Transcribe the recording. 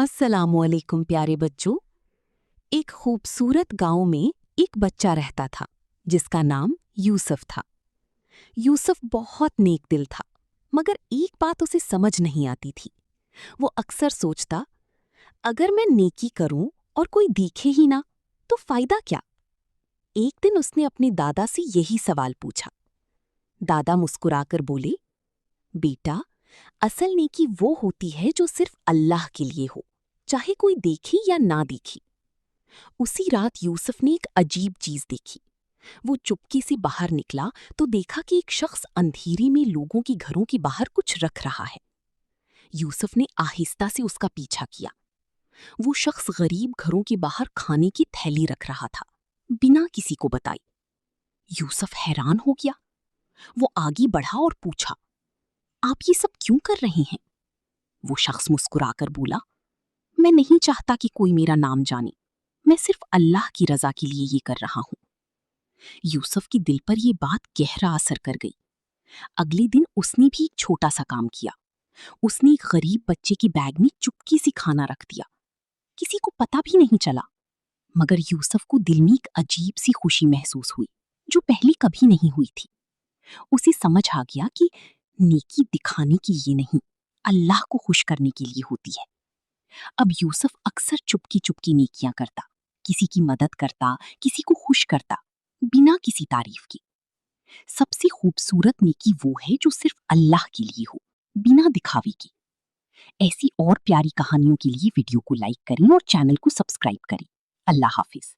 अस्सलाम वालेकुम प्यारे बच्चों। एक खूबसूरत गांव में एक बच्चा रहता था जिसका नाम यूसुफ था। यूसुफ बहुत नेक दिल था, मगर एक बात उसे समझ नहीं आती थी। वो अक्सर सोचता, अगर मैं नेकी करूं और कोई देखे ही ना तो फायदा क्या। एक दिन उसने अपने दादा से यही सवाल पूछा। दादा मुस्कुराकर बोले, बेटा, असल नेकी वो होती है जो सिर्फ अल्लाह के लिए हो, चाहे कोई देखे या ना देखे। उसी रात यूसुफ ने एक अजीब चीज देखी। वो चुपके से बाहर निकला तो देखा कि एक शख्स अंधेरे में लोगों के घरों के बाहर कुछ रख रहा है। यूसुफ ने आहिस्ता से उसका पीछा किया। वो शख्स गरीब घरों के बाहर खाने की थैली रख रहा था, बिना किसी को बताए। यूसुफ हैरान हो गया। वो आगे बढ़ा और पूछा, आप ये सब क्यों कर रहे हैं? वो शख्स मुस्कुराकर बोला, मैं नहीं चाहता कि कोई मेरा नाम जाने। मैं सिर्फ अल्लाह की रजा के लिए ये कर रहा हूं। यूसुफ के दिल पर यह बात गहरा असर कर गई। अगले दिन उसने भी एक छोटा सा काम किया। उसने एक गरीब बच्चे के बैग में चुपके से खाना रख दिया। किसी को पता भी नहीं चला। मगर यूसुफ को दिल में एक अजीब सी खुशी महसूस हुई, जो पहले कभी नहीं हुई थी। उसे समझ आ गया कि नेकी दिखाने की ये नहीं, अल्लाह को खुश करने के लिए होती है। अब यूसुफ अक्सर चुपकी चुपकी नेकियां करता, किसी की मदद करता, किसी को खुश करता, बिना किसी तारीफ के। सबसे खूबसूरत नेकी वो है जो सिर्फ अल्लाह के लिए हो, बिना दिखावे की। ऐसी और प्यारी कहानियों के लिए वीडियो को लाइक करें और चैनल को सब्सक्राइब करें। अल्लाह हाफिज।